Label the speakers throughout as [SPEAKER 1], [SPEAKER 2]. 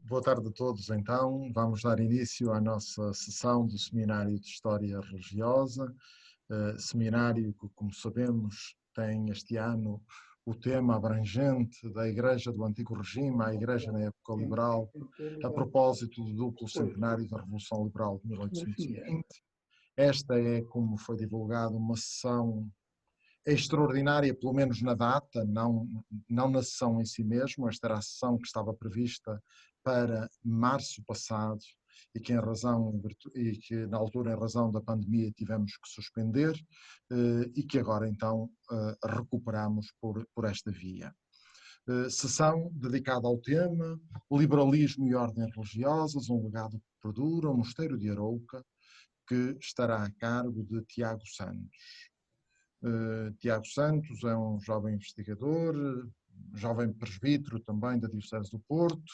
[SPEAKER 1] Boa tarde a todos, então. Vamos dar início à nossa sessão do Seminário de História Religiosa. Seminário que, como sabemos, tem este ano o tema abrangente da Igreja do Antigo Regime à Igreja na Época Liberal, a propósito do duplo centenário da Revolução Liberal de 1820. Esta é, como foi divulgado, uma sessão extraordinária, pelo menos na data, não na sessão em si mesmo. Esta era a sessão que estava prevista para março passado e que na altura, em razão da pandemia, tivemos que suspender e que agora então recuperamos por esta via. Sessão dedicada ao tema Liberalismo e Ordens Religiosas, um legado que perdura, o Mosteiro de Arouca, que estará a cargo de Tiago Santos. Tiago Santos é um jovem investigador, jovem presbítero também da Diocese do Porto,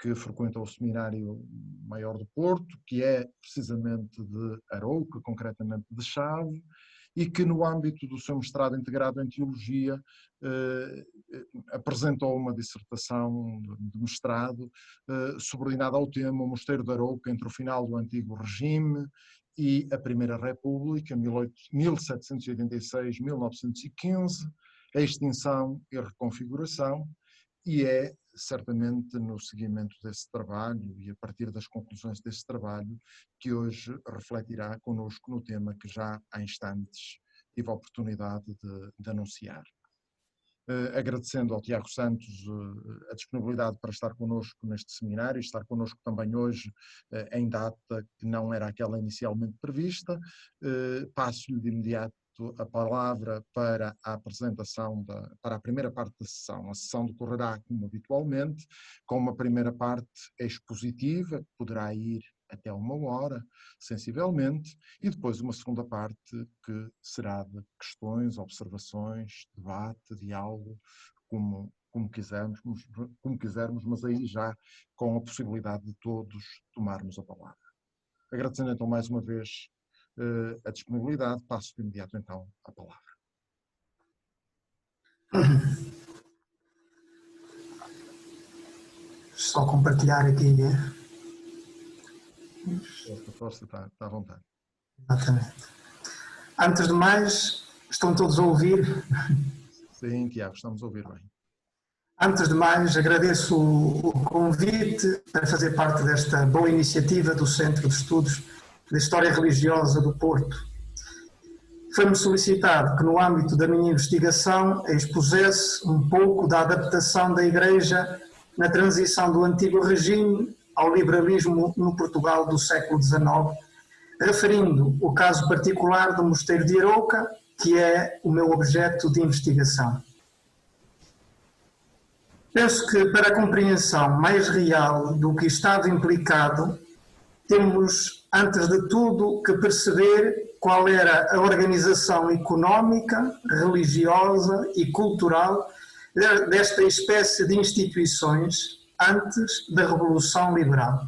[SPEAKER 1] que frequenta o Seminário Maior do Porto, que é precisamente de Arouca, concretamente de Chave, e que no âmbito do seu mestrado integrado em Teologia apresentou uma dissertação de mestrado subordinada ao tema O Mosteiro de Arouca entre o final do Antigo Regime e a Primeira República, 1786-1915, a extinção e a reconfiguração, e é certamente no seguimento desse trabalho e a partir das conclusões desse trabalho que hoje refletirá connosco no tema que já há instantes tive a oportunidade de anunciar. Agradecendo ao Tiago Santos a disponibilidade para estar connosco neste seminário, estar connosco também hoje em data que não era aquela inicialmente prevista. Passo-lhe de imediato a palavra para a apresentação, para a primeira parte da sessão. A sessão decorrerá como habitualmente, com uma primeira parte expositiva, que poderá ir até 1 hora, sensivelmente, e depois uma segunda parte que será de questões, observações, debate, diálogo, como quisermos, mas aí já com a possibilidade de todos tomarmos a palavra. Agradecendo então mais uma vez a disponibilidade, passo de imediato então a palavra.
[SPEAKER 2] Só compartilhar aqui.
[SPEAKER 1] Força, está à vontade.
[SPEAKER 2] Exatamente. Antes de mais, estão todos a ouvir?
[SPEAKER 1] Sim, Tiago, estamos a ouvir bem.
[SPEAKER 2] Antes de mais, agradeço o convite para fazer parte desta boa iniciativa do Centro de Estudos de História Religiosa do Porto. Foi-me solicitado que, no âmbito da minha investigação, expusesse um pouco da adaptação da Igreja na transição do Antigo Regime ao liberalismo no Portugal do século XIX, referindo o caso particular do Mosteiro de Arouca, que é o meu objeto de investigação. Penso que, para a compreensão mais real do que estava implicado, temos, antes de tudo, que perceber qual era a organização económica, religiosa e cultural desta espécie de instituições antes da Revolução Liberal.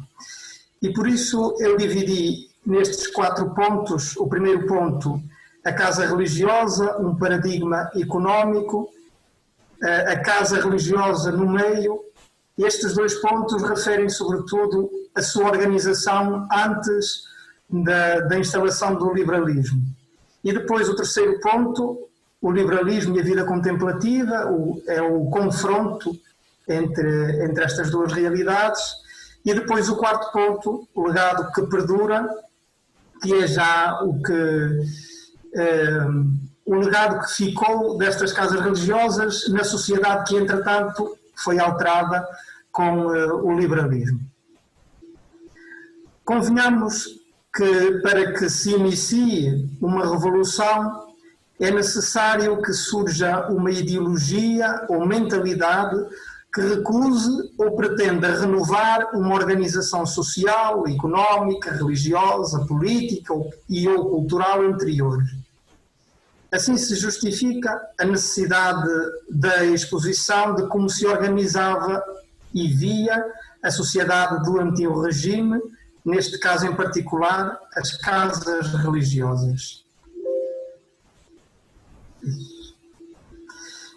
[SPEAKER 2] E por isso eu dividi nestes 4 pontos: o primeiro ponto, a casa religiosa, um paradigma económico, a casa religiosa no meio. Estes 2 pontos referem sobretudo a sua organização antes da instalação do liberalismo. E depois o terceiro ponto, o liberalismo e a vida contemplativa, é o confronto entre estas 2 realidades. E depois o 4º ponto, o legado que perdura, que é já o legado que ficou destas casas religiosas na sociedade que, entretanto, foi alterada com o liberalismo. Convenhamos que, para que se inicie uma revolução, é necessário que surja uma ideologia ou mentalidade que recuse ou pretenda renovar uma organização social, económica, religiosa, política ou cultural anterior. Assim se justifica a necessidade da exposição de como se organizava e via a sociedade do Antigo Regime, neste caso em particular, as casas religiosas.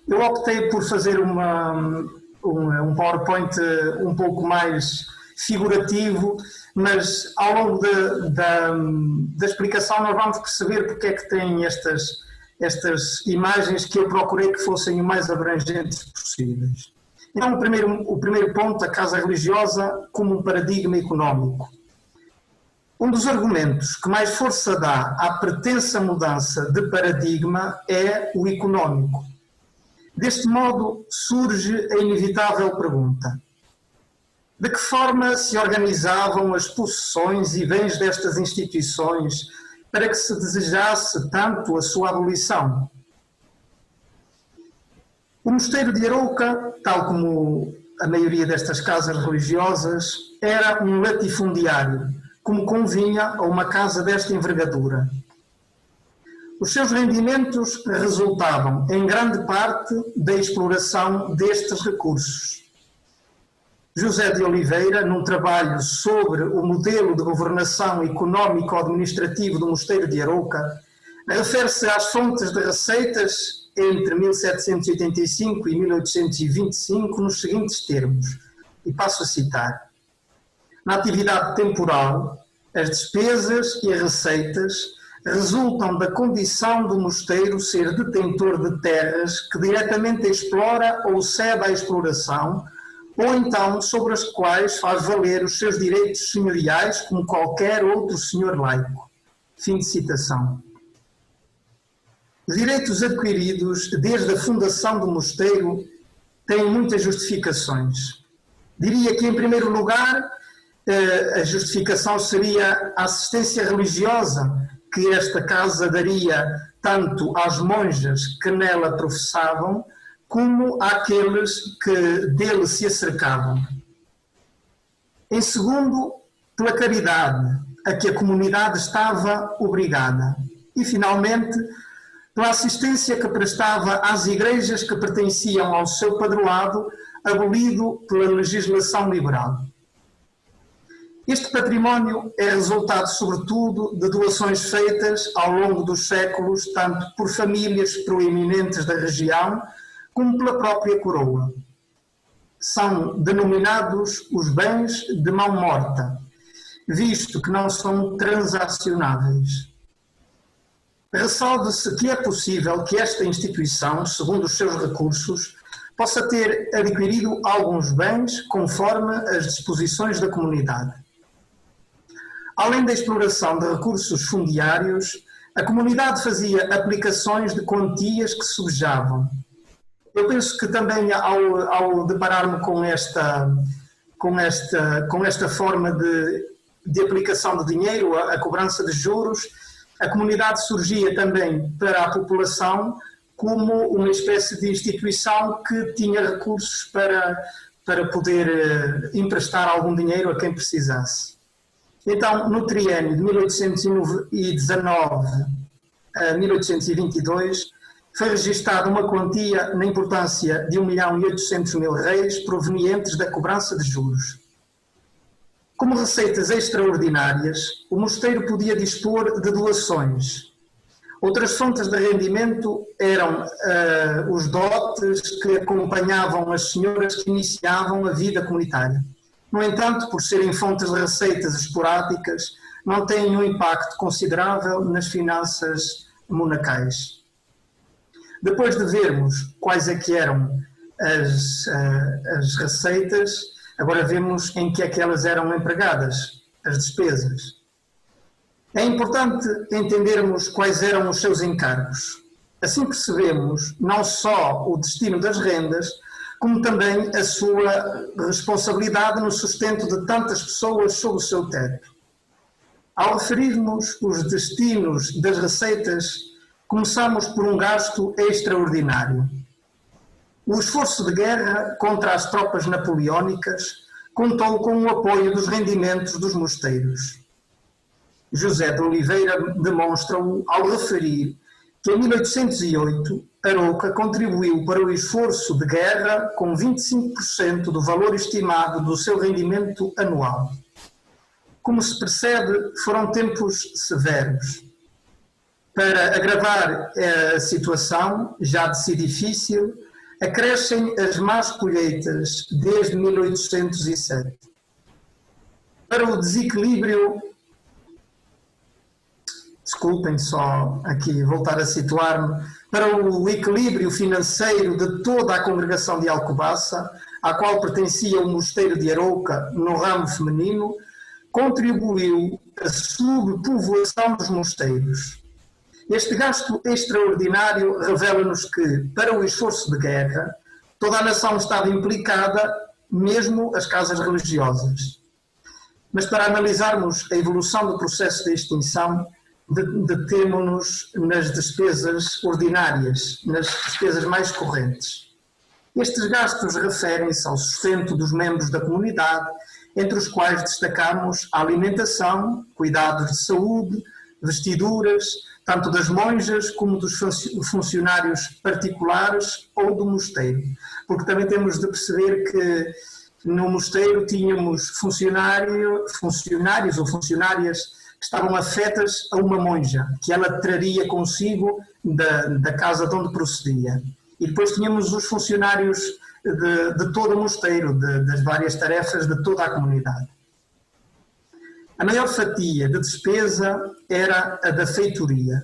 [SPEAKER 2] Eu optei por fazer uma um PowerPoint um pouco mais figurativo, mas ao longo da explicação nós vamos perceber porque é que tem estas imagens que eu procurei que fossem o mais abrangentes possíveis. Então, o primeiro ponto, a casa religiosa como um paradigma económico. Um dos argumentos que mais força dá à pretensa mudança de paradigma é o económico. Deste modo, surge a inevitável pergunta: de que forma se organizavam as possessões e bens destas instituições para que se desejasse tanto a sua abolição? O mosteiro de Arouca, tal como a maioria destas casas religiosas, era um latifundiário, como convinha a uma casa desta envergadura. Os seus rendimentos resultavam, em grande parte, da exploração destes recursos. José de Oliveira, num trabalho sobre o modelo de governação económico-administrativo do mosteiro de Arouca, refere-se às fontes de receitas entre 1785 e 1825 nos seguintes termos, e passo a citar: na atividade temporal, as despesas e as receitas resultam da condição do mosteiro ser detentor de terras que diretamente explora ou cede à exploração, ou então sobre as quais faz valer os seus direitos senhoriais como qualquer outro senhor laico. Fim de citação. Os direitos adquiridos desde a fundação do mosteiro têm muitas justificações. Diria que, em primeiro lugar, a justificação seria a assistência religiosa que esta casa daria tanto às monjas que nela professavam, como àqueles que dele se acercavam. Em segundo, pela caridade a que a comunidade estava obrigada. E, finalmente, pela assistência que prestava às igrejas que pertenciam ao seu padroado, abolido pela legislação liberal. Este património é resultado, sobretudo, de doações feitas ao longo dos séculos, tanto por famílias proeminentes da região, como pela própria coroa. São denominados os bens de mão morta, visto que não são transacionáveis. Ressalve-se que é possível que esta instituição, segundo os seus recursos, possa ter adquirido alguns bens conforme as disposições da comunidade. Além da exploração de recursos fundiários, a comunidade fazia aplicações de quantias que sobejavam. Eu penso que também ao deparar-me com esta forma de aplicação de dinheiro, a cobrança de juros, a comunidade surgia também para a população como uma espécie de instituição que tinha recursos para poder emprestar algum dinheiro a quem precisasse. Então, no triênio de 1819 a 1822, foi registada uma quantia na importância de 1.800.000 réis provenientes da cobrança de juros. Como receitas extraordinárias, o mosteiro podia dispor de doações. Outras fontes de rendimento eram os dotes que acompanhavam as senhoras que iniciavam a vida comunitária. No entanto, por serem fontes de receitas esporádicas, não têm um impacto considerável nas finanças monacais. Depois de vermos quais é que eram as receitas, agora vemos em que é que elas eram empregadas, as despesas. É importante entendermos quais eram os seus encargos. Assim percebemos não só o destino das rendas, como também a sua responsabilidade no sustento de tantas pessoas sob o seu teto. Ao referirmos os destinos das receitas, começamos por um gasto extraordinário. O esforço de guerra contra as tropas napoleónicas contou com o apoio dos rendimentos dos mosteiros. José de Oliveira demonstra-o ao referir que em 1808 Arouca contribuiu para o esforço de guerra com 25% do valor estimado do seu rendimento anual. Como se percebe, foram tempos severos. Para agravar a situação, já de si difícil, acrescem as más colheitas desde 1807. Para o desequilíbrio, desculpem só aqui voltar a situar-me, para o equilíbrio financeiro de toda a congregação de Alcobaça, à qual pertencia o mosteiro de Arouca no ramo feminino, contribuiu a subpovoação dos mosteiros. Este gasto extraordinário revela-nos que, para o esforço de guerra, toda a nação estava implicada, mesmo as casas religiosas. Mas para analisarmos a evolução do processo de extinção, detemo-nos nas despesas ordinárias, nas despesas mais correntes. Estes gastos referem-se ao sustento dos membros da comunidade, entre os quais destacamos a alimentação, cuidados de saúde, vestiduras, tanto das monjas como dos funcionários particulares ou do mosteiro. Porque também temos de perceber que no mosteiro tínhamos funcionários ou funcionárias que estavam afetas a uma monja, que ela traria consigo da casa de onde procedia. E depois tínhamos os funcionários de todo o mosteiro, das várias tarefas de toda a comunidade. A maior fatia de despesa era a da feitoria,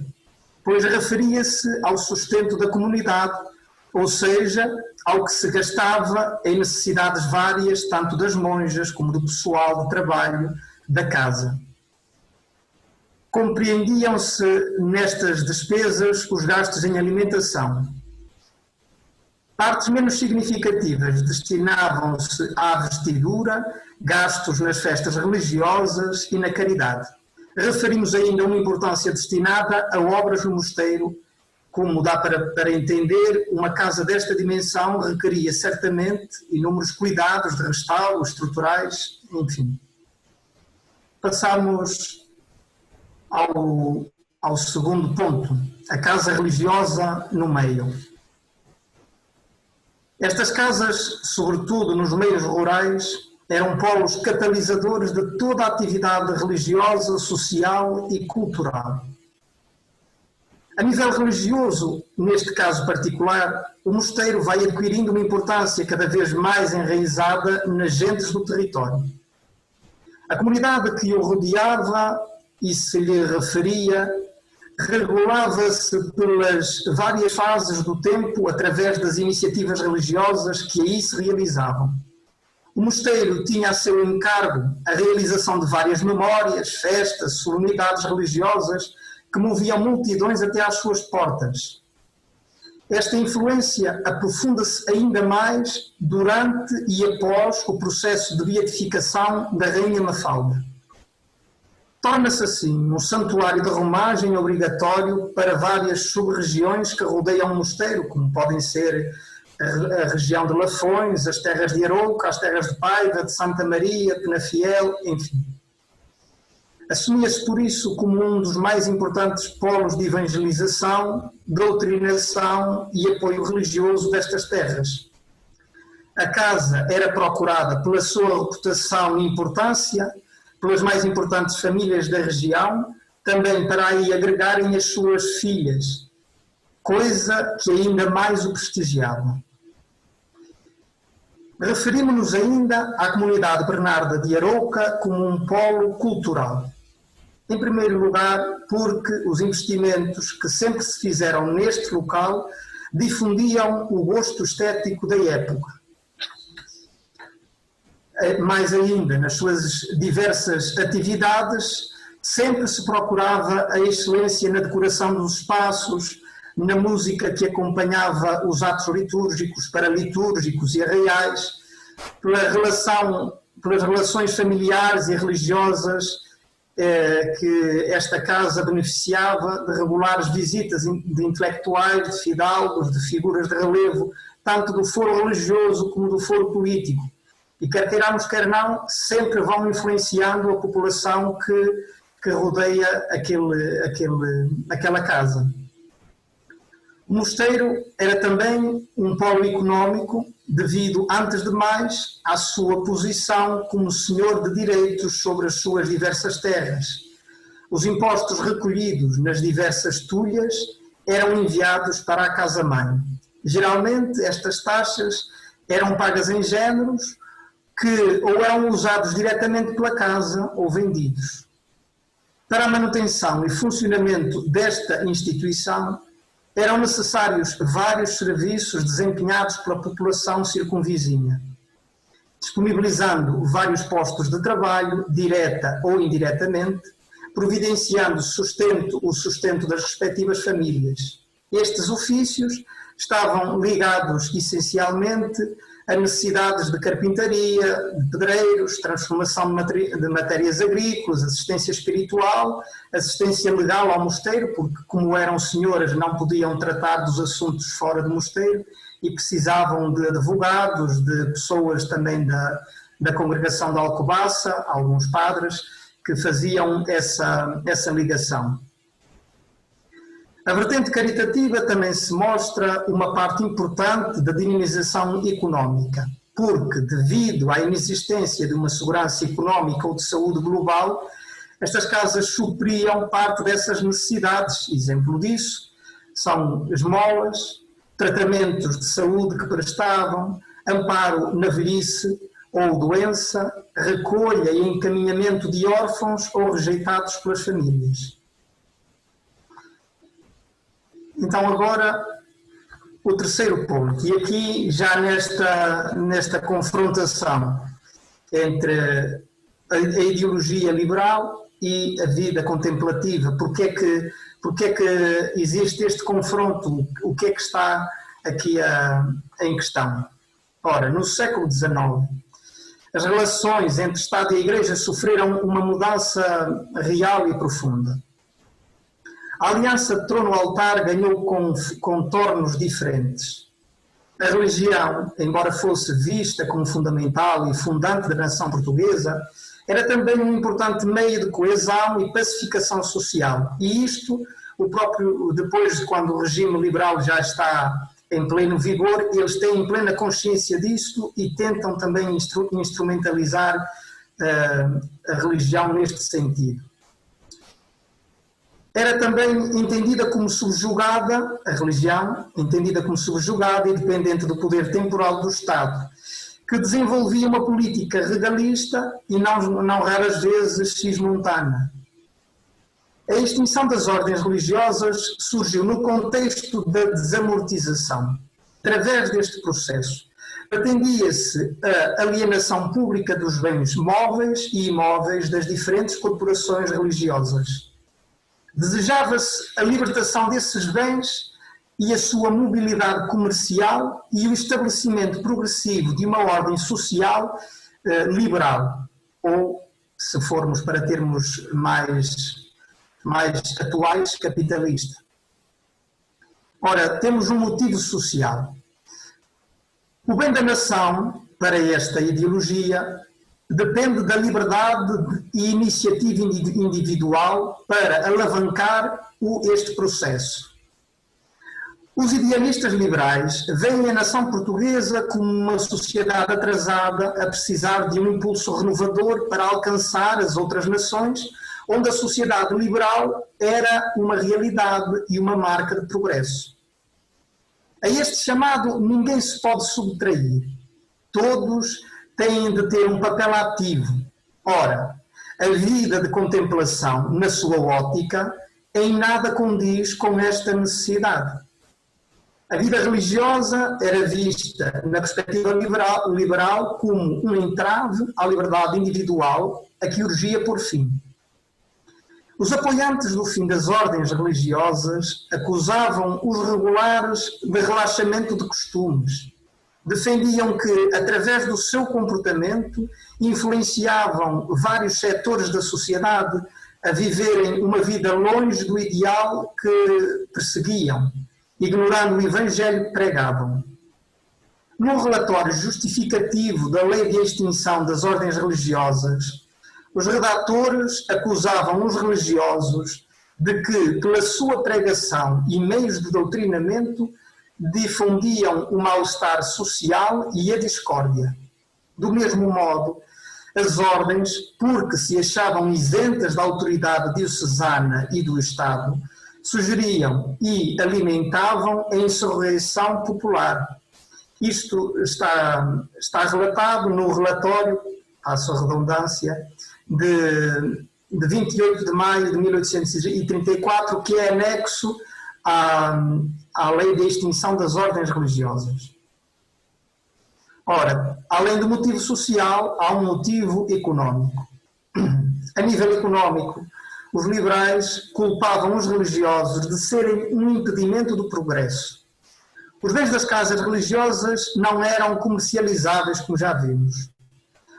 [SPEAKER 2] pois referia-se ao sustento da comunidade, ou seja, ao que se gastava em necessidades várias, tanto das monjas como do pessoal de trabalho da casa. Compreendiam-se nestas despesas os gastos em alimentação. Partes menos significativas destinavam-se à vestidura, gastos nas festas religiosas e na caridade. Referimos ainda uma importância destinada a obras no mosteiro. Como dá para entender, uma casa desta dimensão requeria certamente inúmeros cuidados de restauro, estruturais, enfim. Passamos ao segundo ponto, a casa religiosa no meio. Estas casas, sobretudo nos meios rurais, eram polos catalisadores de toda a atividade religiosa, social e cultural. A nível religioso, neste caso particular, o mosteiro vai adquirindo uma importância cada vez mais enraizada nas gentes do território. A comunidade que o rodeava e se lhe referia regulava-se pelas várias fases do tempo através das iniciativas religiosas que aí se realizavam. O mosteiro tinha a seu encargo a realização de várias memórias, festas, solenidades religiosas que moviam multidões até às suas portas. Esta influência aprofunda-se ainda mais durante e após o processo de beatificação da Rainha Mafalda. Torna-se assim um santuário de romagem obrigatório para várias sub-regiões que rodeiam o mosteiro, como podem ser a região de Lafões, as terras de Arouca, as terras de Paiva, de Santa Maria, Penafiel, enfim. Assumia-se por isso como um dos mais importantes polos de evangelização, doutrinação e apoio religioso destas terras. A casa era procurada pela sua reputação e importância, pelas mais importantes famílias da região, também para aí agregarem as suas filhas, coisa que ainda mais o prestigiava. Referimos-nos ainda à comunidade Bernarda de Arouca como um polo cultural. Em primeiro lugar, porque os investimentos que sempre se fizeram neste local difundiam o gosto estético da época. Mais ainda, nas suas diversas atividades, sempre se procurava a excelência na decoração dos espaços, na música que acompanhava os atos litúrgicos, paralitúrgicos e arraiais, pelas relações familiares e religiosas que esta casa beneficiava, de regulares visitas de intelectuais, de fidalgos, de figuras de relevo, tanto do foro religioso como do foro político. E quer queiramos, quer não, sempre vão influenciando a população que rodeia aquela casa. O mosteiro era também um polo económico devido, antes de mais, à sua posição como senhor de direitos sobre as suas diversas terras. Os impostos recolhidos nas diversas tulhas eram enviados para a casa-mãe Geralmente estas taxas eram pagas em géneros que ou eram usados diretamente pela casa ou vendidos. Para a manutenção e funcionamento desta instituição eram necessários vários serviços desempenhados pela população circunvizinha, disponibilizando vários postos de trabalho, direta ou indiretamente, providenciando o sustento das respectivas famílias. Estes ofícios estavam ligados essencialmente a necessidades de carpintaria, de pedreiros, transformação de matérias agrícolas, assistência espiritual, assistência legal ao mosteiro, porque como eram senhoras não podiam tratar dos assuntos fora do mosteiro e precisavam de advogados, de pessoas também da congregação da Alcobaça, alguns padres, que faziam essa ligação. A vertente caritativa também se mostra uma parte importante da dinamização económica, porque, devido à inexistência de uma segurança económica ou de saúde global, estas casas supriam parte dessas necessidades. Exemplo disso são esmolas, tratamentos de saúde que prestavam, amparo na velhice ou doença, recolha e encaminhamento de órfãos ou rejeitados pelas famílias. Então agora o terceiro ponto, e aqui já nesta confrontação entre a ideologia liberal e a vida contemplativa, porque é que existe este confronto, o que é que está aqui em questão? Ora, no século XIX, as relações entre Estado e Igreja sofreram uma mudança real e profunda. A aliança de trono-altar ganhou contornos diferentes. A religião, embora fosse vista como fundamental e fundante da nação portuguesa, era também um importante meio de coesão e pacificação social. E isto, depois de quando o regime liberal já está em pleno vigor, eles têm plena consciência disto e tentam também instrumentalizar a religião neste sentido. Era também entendida como subjugada, a religião, entendida como subjugada e dependente do poder temporal do Estado, que desenvolvia uma política regalista e não raras vezes cismontana. A extinção das ordens religiosas surgiu no contexto da desamortização. Através deste processo, pretendia-se a alienação pública dos bens móveis e imóveis das diferentes corporações religiosas. Desejava-se a libertação desses bens e a sua mobilidade comercial e o estabelecimento progressivo de uma ordem social liberal, ou, se formos para termos mais atuais, capitalista. Ora, temos um motivo social. O bem da nação, para esta ideologia, depende da liberdade e iniciativa individual para alavancar este processo. Os idealistas liberais veem a nação portuguesa como uma sociedade atrasada a precisar de um impulso renovador para alcançar as outras nações, onde a sociedade liberal era uma realidade e uma marca de progresso. A este chamado ninguém se pode subtrair. Todos têm de ter um papel ativo. Ora, a vida de contemplação, na sua ótica, em nada condiz com esta necessidade. A vida religiosa era vista, na perspectiva liberal, como um entrave à liberdade individual a que urgia por fim. Os apoiantes do fim das ordens religiosas acusavam os regulares de relaxamento de costumes. Defendiam que, através do seu comportamento, influenciavam vários setores da sociedade a viverem uma vida longe do ideal que perseguiam, ignorando o evangelho que pregavam. Num relatório justificativo da lei de extinção das ordens religiosas, os redatores acusavam os religiosos de que, pela sua pregação e meios de doutrinamento, difundiam o mal-estar social e a discórdia. Do mesmo modo, as ordens, porque se achavam isentas da autoridade diocesana e do Estado, sugeriam e alimentavam a insurreição popular. Isto está relatado no relatório, passo a redundância, de 28 de maio de 1834, que é anexo à lei de extinção das ordens religiosas. Ora, além do motivo social, há um motivo económico. A nível económico, os liberais culpavam os religiosos de serem um impedimento do progresso. Os bens das casas religiosas não eram comercializáveis, como já vimos.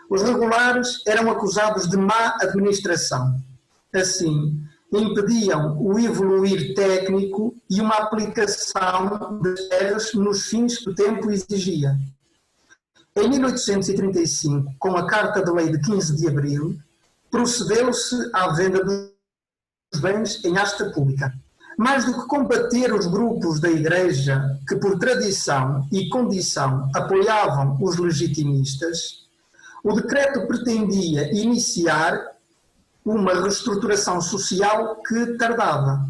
[SPEAKER 2] Os regulares eram acusados de má administração. Assim, impediam o evoluir técnico e uma aplicação das terras nos fins que o tempo exigia. Em 1835, com a Carta de Lei de 15 de abril, procedeu-se à venda dos bens em asta pública. Mais do que combater os grupos da Igreja que, por tradição e condição, apoiavam os legitimistas, o decreto pretendia iniciar uma reestruturação social que tardava.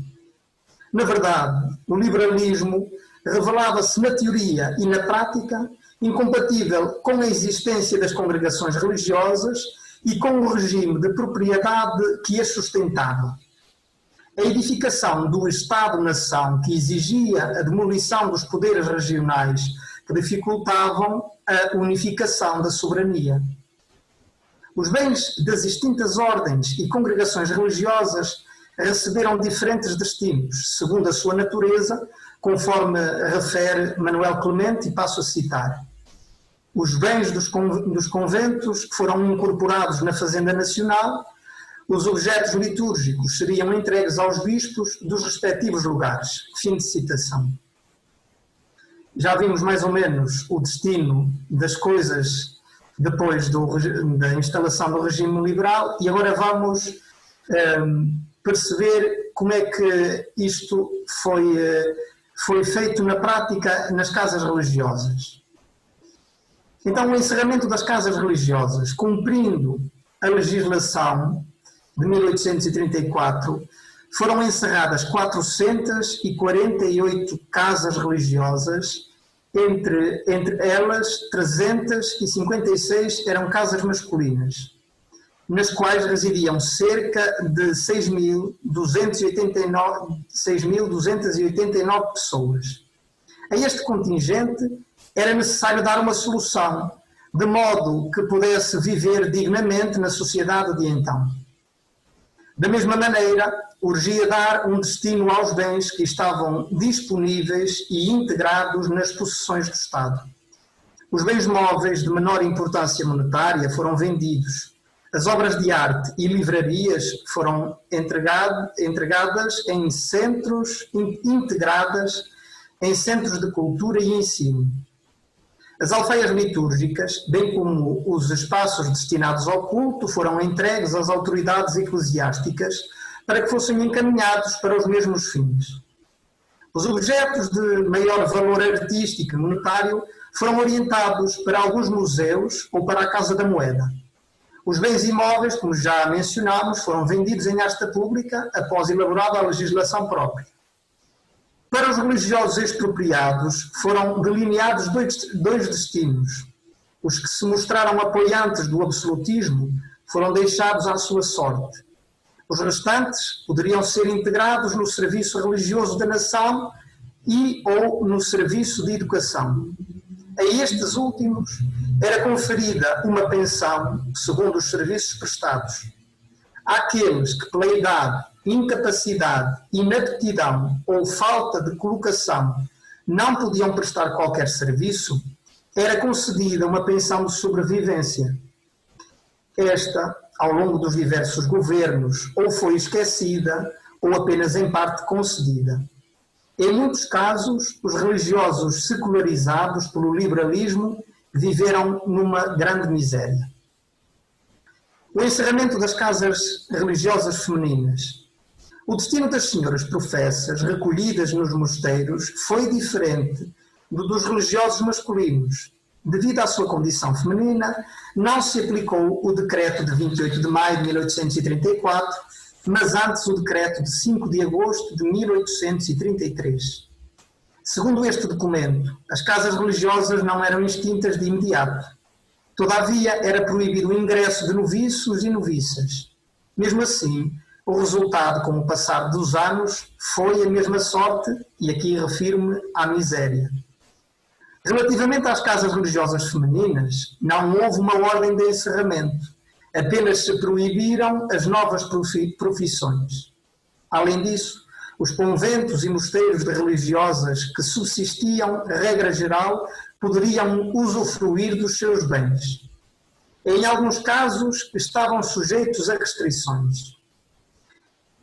[SPEAKER 2] Na verdade, o liberalismo revelava-se na teoria e na prática incompatível com a existência das congregações religiosas e com o regime de propriedade que as sustentava. A edificação do Estado-nação, que exigia a demolição dos poderes regionais que dificultavam a unificação da soberania. Os bens das distintas ordens e congregações religiosas receberam diferentes destinos, segundo a sua natureza, conforme refere Manuel Clemente, e passo a citar. Os bens dos conventos foram incorporados na Fazenda Nacional, os objetos litúrgicos seriam entregues aos bispos dos respectivos lugares. Fim de citação. Já vimos mais ou menos o destino das coisas depois da instalação do regime liberal e agora vamos perceber como é que isto foi feito na prática nas casas religiosas. Então, o encerramento das casas religiosas, cumprindo a legislação de 1834, foram encerradas 448 casas religiosas, entre elas 356 eram casas masculinas, nas quais residiam cerca de 6.289 pessoas. A este contingente era necessário dar uma solução, de modo que pudesse viver dignamente na sociedade de então. Da mesma maneira, urgia dar um destino aos bens que estavam disponíveis e integrados nas possessões do Estado. Os bens móveis de menor importância monetária foram vendidos. As obras de arte e livrarias foram integradas em centros de cultura e ensino. As alfaias litúrgicas, bem como os espaços destinados ao culto, foram entregues às autoridades eclesiásticas para que fossem encaminhados para os mesmos fins. Os objetos de maior valor artístico e monetário foram orientados para alguns museus ou para a Casa da Moeda. Os bens imóveis, como já mencionámos, foram vendidos em asta pública após elaborada a legislação própria. Para os religiosos expropriados foram delineados dois destinos. Os que se mostraram apoiantes do absolutismo foram deixados à sua sorte. Os restantes poderiam ser integrados no serviço religioso da nação e ou no serviço de educação. A estes últimos era conferida uma pensão segundo os serviços prestados. Àqueles que pela idade, incapacidade, inaptidão ou falta de colocação não podiam prestar qualquer serviço, era concedida uma pensão de sobrevivência. Esta, ao longo dos diversos governos, ou foi esquecida ou apenas em parte concedida. Em muitos casos, os religiosos secularizados pelo liberalismo viveram numa grande miséria. O encerramento das casas religiosas femininas. O destino das senhoras professas recolhidas nos mosteiros foi diferente do dos religiosos masculinos. Devido à sua condição feminina, não se aplicou o decreto de 28 de maio de 1834, mas antes o decreto de 5 de agosto de 1833. Segundo este documento, as casas religiosas não eram extintas de imediato. Todavia, era proibido o ingresso de noviços e noviças. Mesmo assim, o resultado, com o passar dos anos, foi a mesma sorte, e aqui refiro-me à miséria. Relativamente às casas religiosas femininas, não houve uma ordem de encerramento. Apenas se proibiram as novas profissões. Além disso, os conventos e mosteiros de religiosas que subsistiam, regra geral, poderiam usufruir dos seus bens. Em alguns casos, estavam sujeitos a restrições.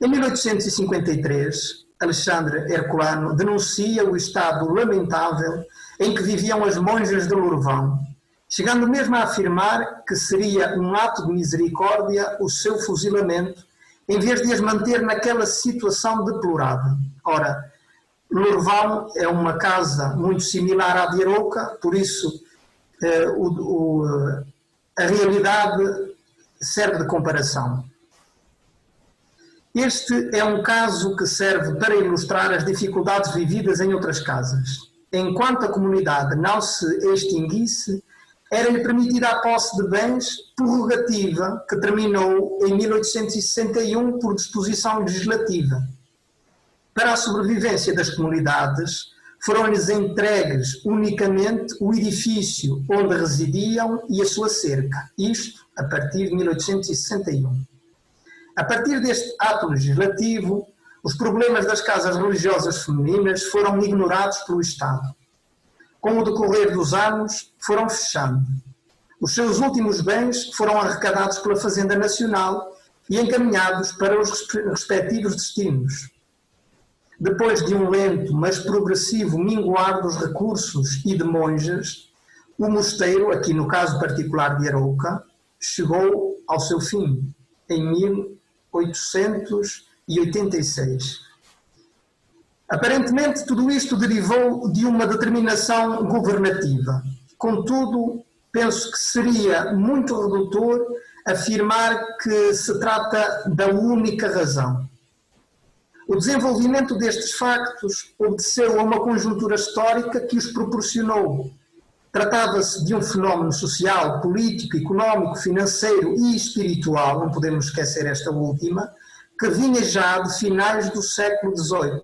[SPEAKER 2] Em 1853, Alexandre Herculano denuncia o estado lamentável em que viviam as monjas de Lourvão, chegando mesmo a afirmar que seria um ato de misericórdia o seu fuzilamento, em vez de as manter naquela situação deplorável. Ora, Lourvão é uma casa muito similar à de Arouca, por isso a realidade serve de comparação. Este é um caso que serve para ilustrar as dificuldades vividas em outras casas. Enquanto a comunidade não se extinguisse, era-lhe permitida a posse de bens, prerrogativa que terminou em 1861 por disposição legislativa. Para a sobrevivência das comunidades, foram-lhes entregues unicamente o edifício onde residiam e a sua cerca, isto a partir de 1861. A partir deste ato legislativo, os problemas das casas religiosas femininas foram ignorados pelo Estado. Com o decorrer dos anos, foram fechando. Os seus últimos bens foram arrecadados pela Fazenda Nacional e encaminhados para os respectivos destinos. Depois de um lento, mas progressivo minguar dos recursos e de monjas, o mosteiro, aqui no caso particular de Arouca, chegou ao seu fim, em 1886. Aparentemente, tudo isto derivou de uma determinação governativa. Contudo, penso que seria muito redutor afirmar que se trata da única razão. O desenvolvimento destes factos obedeceu a uma conjuntura histórica que os proporcionou. Tratava-se de um fenómeno social, político, económico, financeiro e espiritual, não podemos esquecer esta última, que vinha já de finais do século XVIII.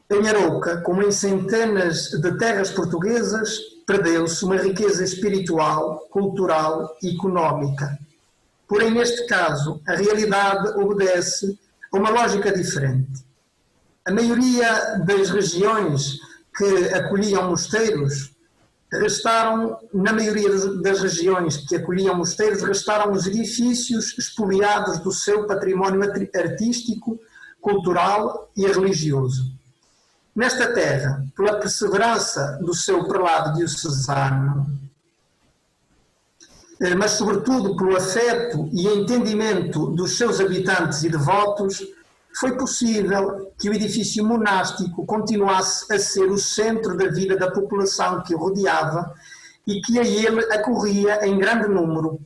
[SPEAKER 2] Em Arouca, como em centenas de terras portuguesas, perdeu-se uma riqueza espiritual, cultural e económica. Porém, neste caso, a realidade obedece a uma lógica diferente. A maioria das regiões que acolhiam mosteiros na maioria das regiões que acolhiam mosteiros, restaram os edifícios expoliados do seu património artístico, cultural e religioso. Nesta terra, pela perseverança do seu prelado diocesano, mas sobretudo pelo afeto e entendimento dos seus habitantes e devotos, foi possível que o edifício monástico continuasse a ser o centro da vida da população que o rodeava e que a ele acorria em grande número.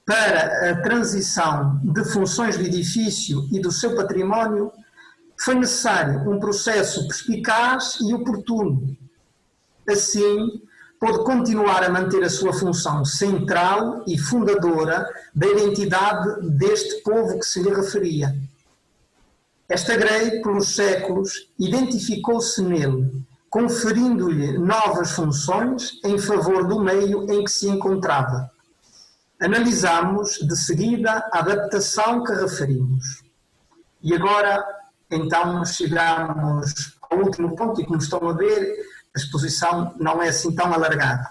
[SPEAKER 2] Para a transição de funções do edifício e do seu património, foi necessário um processo perspicaz e oportuno. Assim, pôde continuar a manter a sua função central e fundadora da identidade deste povo que se lhe referia. Esta grei, pelos séculos, identificou-se nele, conferindo-lhe novas funções em favor do meio em que se encontrava. Analisamos, de seguida, a adaptação que referimos. E agora, então, chegamos ao último ponto e, como estão a ver, a exposição não é assim tão alargada.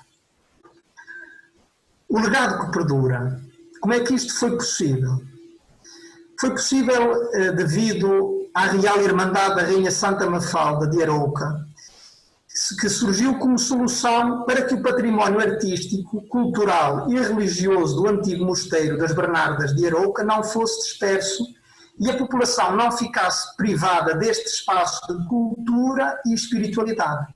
[SPEAKER 2] O legado que perdura. Como é que isto foi possível? Foi possível devido à Real Irmandade da Rainha Santa Mafalda de Arouca, que surgiu como solução para que o património artístico, cultural e religioso do antigo mosteiro das Bernardas de Arouca não fosse disperso e a população não ficasse privada deste espaço de cultura e espiritualidade.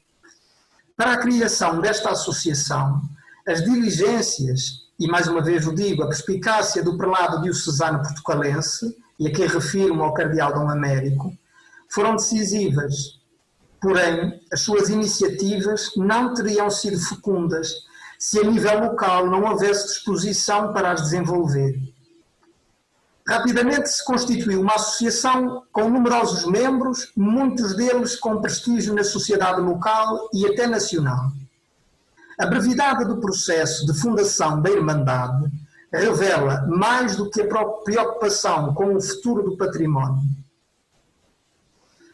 [SPEAKER 2] Para a criação desta associação, as diligências e mais uma vez o digo, a perspicácia do prelado diocesano portucalense, e aqui refiro-me ao cardeal Dom Américo, foram decisivas. Porém, as suas iniciativas não teriam sido fecundas se a nível local não houvesse disposição para as desenvolver. Rapidamente se constituiu uma associação com numerosos membros, muitos deles com prestígio na sociedade local e até nacional. A brevidade do processo de fundação da Irmandade revela mais do que a preocupação com o futuro do património.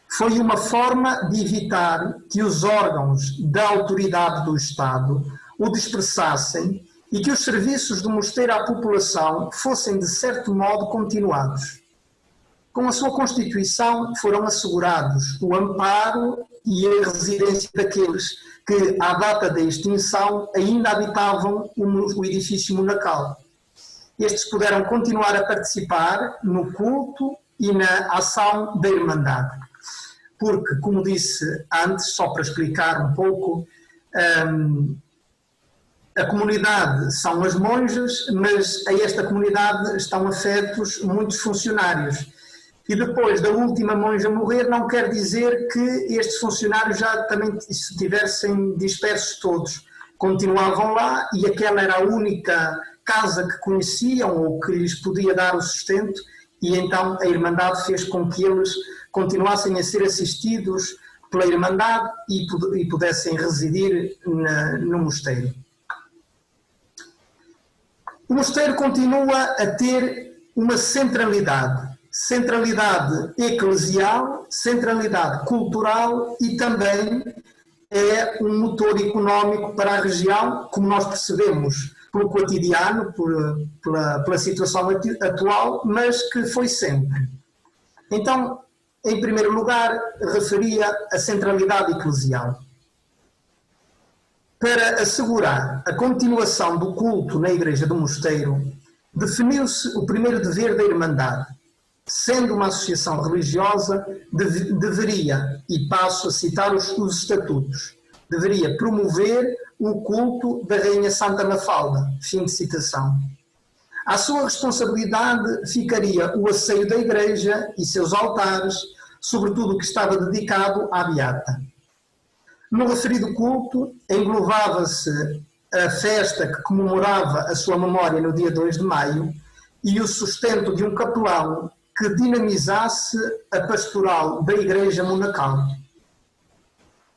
[SPEAKER 2] Foi uma forma de evitar que os órgãos da autoridade do Estado o dispersassem e que os serviços do mosteiro à população fossem, de certo modo, continuados. Com a sua constituição foram assegurados o amparo e a residência daqueles que, à data da extinção, ainda habitavam o edifício monacal. Estes puderam continuar a participar no culto e na ação da Irmandade. Porque, como disse antes, só para explicar um pouco, a comunidade são as monjas, mas a esta comunidade estão afetos muitos funcionários. E depois da última monja morrer, não quer dizer que estes funcionários já também se tivessem dispersos todos. Continuavam lá e aquela era a única casa que conheciam ou que lhes podia dar o sustento, e então a Irmandade fez com que eles continuassem a ser assistidos pela Irmandade e pudessem residir no mosteiro. O mosteiro continua a ter uma centralidade eclesial, centralidade cultural e também é um motor económico para a região, como nós percebemos pelo cotidiano, pela situação atual, mas que foi sempre. Então, em primeiro lugar, referia a centralidade eclesial. Para assegurar a continuação do culto na Igreja do Mosteiro, definiu-se o primeiro dever da Irmandade. Sendo uma associação religiosa, deveria, e passo a citar os estatutos, deveria promover o culto da Rainha Santa Mafalda. Fim de citação. À sua responsabilidade ficaria o asseio da Igreja e seus altares, sobretudo o que estava dedicado à Beata. No referido culto, englobava-se a festa que comemorava a sua memória no dia 2 de maio e o sustento de um capelão que dinamizasse a pastoral da Igreja monacal.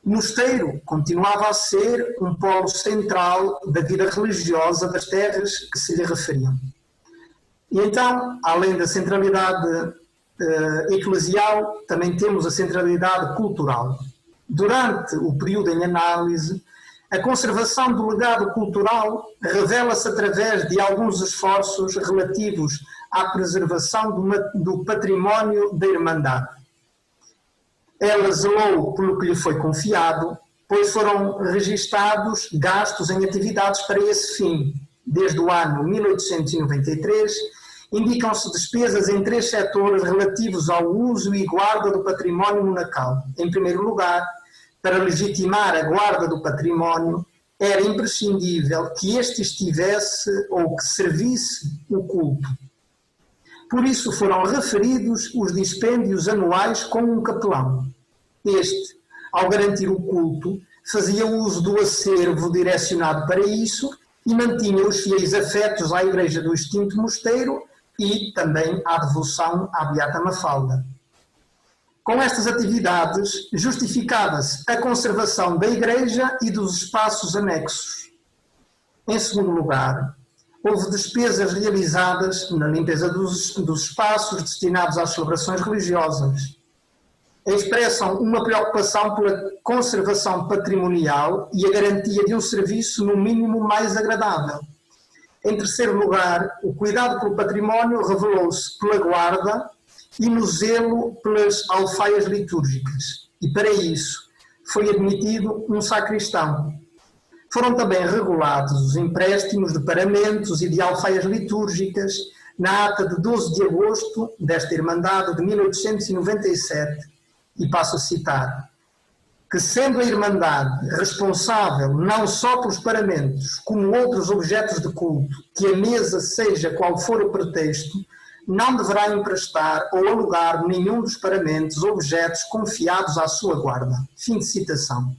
[SPEAKER 2] O mosteiro continuava a ser um polo central da vida religiosa das terras que se lhe referiam. E então, além da centralidade eclesial, também temos a centralidade cultural. Durante o período em análise, a conservação do legado cultural revela-se através de alguns esforços relativos à preservação do património da Irmandade. Ela zelou pelo que lhe foi confiado, pois foram registados gastos em atividades para esse fim. Desde o ano 1893, indicam-se despesas em 3 setores relativos ao uso e guarda do património monacal. Em primeiro lugar, para legitimar a guarda do património, era imprescindível que este estivesse ou que servisse o culto. Por isso foram referidos os dispêndios anuais com um capelão. Este, ao garantir o culto, fazia uso do acervo direcionado para isso e mantinha os fiéis afetos à Igreja do extinto mosteiro e também à devoção à Beata Mafalda. Com estas atividades, justificava-se a conservação da Igreja e dos espaços anexos. Em segundo lugar, houve despesas realizadas na limpeza dos espaços destinados às celebrações religiosas. Expressam uma preocupação pela conservação patrimonial e a garantia de um serviço no mínimo mais agradável. Em terceiro lugar, o cuidado pelo património revelou-se pela guarda e no zelo pelas alfaias litúrgicas. E para isso foi admitido um sacristão. Foram também regulados os empréstimos de paramentos e de alfaias litúrgicas na ata de 12 de agosto desta Irmandade de 1897, e passo a citar: que, sendo a Irmandade responsável não só pelos paramentos, como outros objetos de culto, que a mesa seja qual for o pretexto, não deverá emprestar ou alugar nenhum dos paramentos ou objetos confiados à sua guarda. Fim de citação.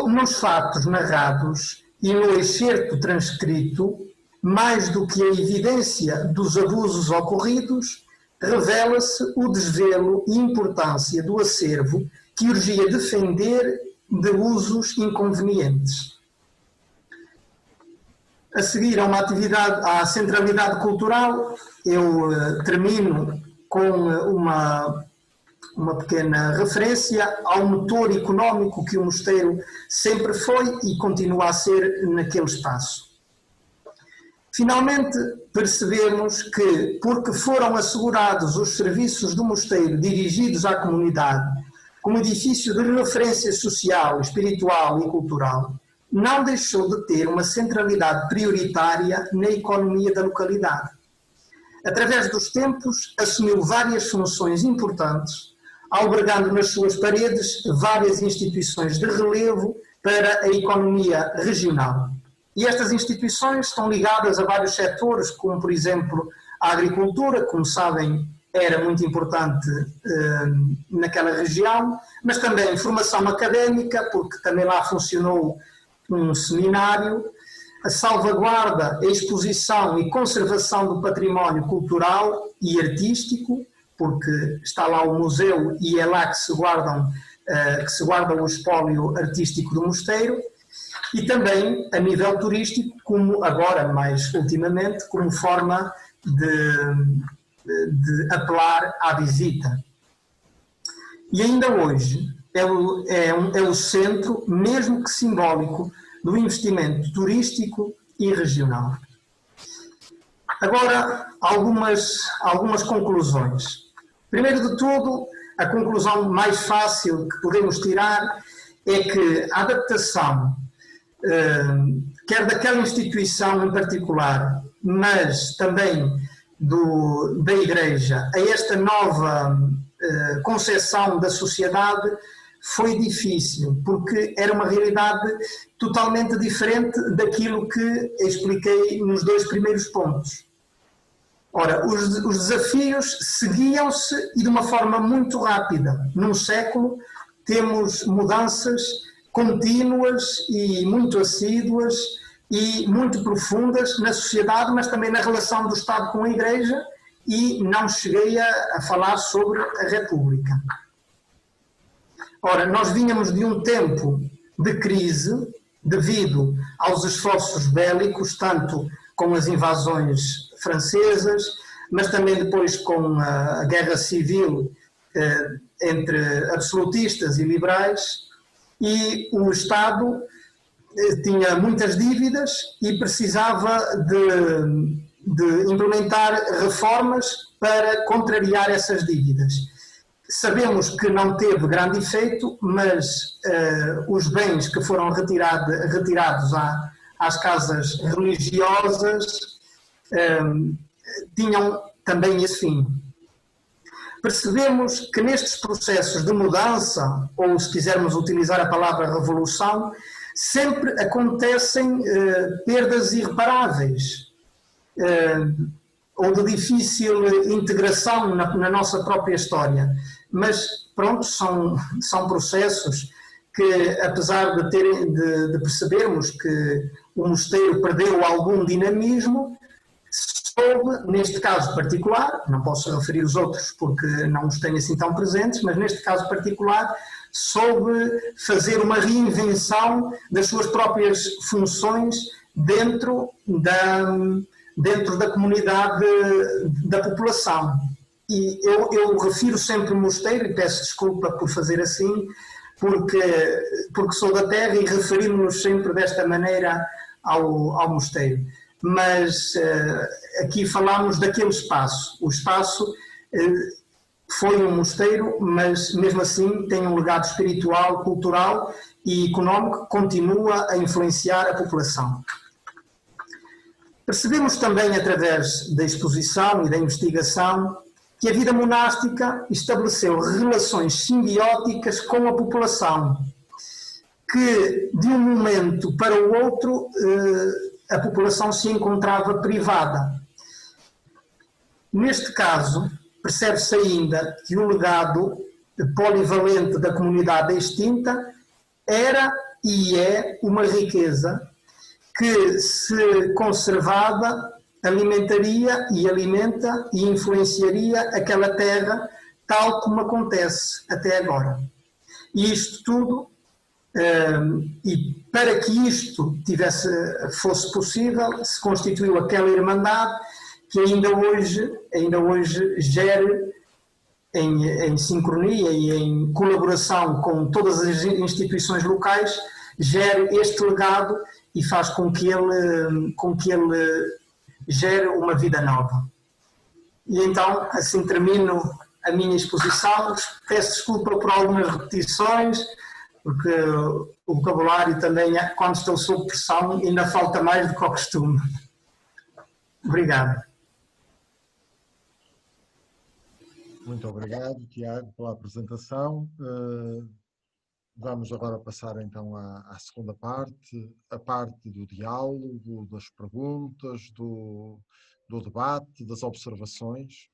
[SPEAKER 2] Nos fatos narrados e no excerto transcrito, mais do que a evidência dos abusos ocorridos, revela-se o desvelo e importância do acervo que urgia defender de usos inconvenientes. A seguir a uma atividade, à centralidade cultural, eu termino com uma pequena referência ao motor económico que o mosteiro sempre foi e continua a ser naquele espaço. Finalmente, percebemos que, porque foram assegurados os serviços do mosteiro dirigidos à comunidade, como edifício de referência social, espiritual e cultural, não deixou de ter uma centralidade prioritária na economia da localidade. Através dos tempos, assumiu várias funções importantes, albergando nas suas paredes várias instituições de relevo para a economia regional. E estas instituições estão ligadas a vários setores, como, por exemplo, a agricultura, como sabem, era muito importante naquela região, mas também formação académica, porque também lá funcionou um seminário, a salvaguarda, a exposição e conservação do património cultural e artístico, porque está lá o museu e é lá que se guarda o espólio artístico do mosteiro, e também a nível turístico, como agora, mais ultimamente, como forma de apelar à visita. E ainda hoje é o centro, mesmo que simbólico, do investimento turístico e regional. Agora, algumas conclusões. Primeiro de tudo, a conclusão mais fácil que podemos tirar é que a adaptação, quer daquela instituição em particular, mas também da Igreja, a esta nova concepção da sociedade, foi difícil, porque era uma realidade totalmente diferente daquilo que expliquei nos dois primeiros pontos. Ora, os desafios seguiam-se e de uma forma muito rápida. Num século temos mudanças contínuas e muito assíduas e muito profundas na sociedade, mas também na relação do Estado com a Igreja, e não cheguei a falar sobre a República. Ora, nós vínhamos de um tempo de crise devido aos esforços bélicos, tanto com as invasões francesas, mas também depois com a guerra civil entre absolutistas e liberais, e o Estado tinha muitas dívidas e precisava de implementar reformas para contrariar essas dívidas. Sabemos que não teve grande efeito, mas os bens que foram retirados às casas religiosas tinham também esse fim. Percebemos que nestes processos de mudança, ou se quisermos utilizar a palavra revolução, sempre acontecem perdas irreparáveis, ou de difícil integração na nossa própria história. Mas, pronto, são processos que, apesar de percebermos que o mosteiro perdeu algum dinamismo, soube, neste caso particular, não posso referir os outros porque não os tenho assim tão presentes, mas neste caso particular, soube fazer uma reinvenção das suas próprias funções dentro da comunidade da população. E eu refiro sempre o mosteiro, e peço desculpa por fazer assim, porque sou da terra e referimos-nos sempre desta maneira ao mosteiro. Mas aqui falamos daquele espaço. O espaço foi um mosteiro, mas mesmo assim tem um legado espiritual, cultural e económico que continua a influenciar a população. Percebemos também, através da exposição e da investigação, que a vida monástica estabeleceu relações simbióticas com a população, que de um momento para o outro a população se encontrava privada. Neste caso, percebe-se ainda que o legado polivalente da comunidade extinta era e é uma riqueza que, se conservada, alimentaria e alimenta e influenciaria aquela terra, tal como acontece até agora. E isto tudo, e para que isto fosse possível, se constituiu aquela irmandade que ainda hoje gere, em sincronia e em colaboração com todas as instituições locais, gere este legado e faz com que ele gere uma vida nova. E então, assim termino a minha exposição. Peço desculpa por algumas repetições, porque o vocabulário também, quando estou sob pressão, ainda falta mais do que ao costume. Obrigado.
[SPEAKER 1] Muito obrigado, Tiago, pela apresentação. Vamos agora passar então à segunda parte, a parte do diálogo, das perguntas, do debate, das observações.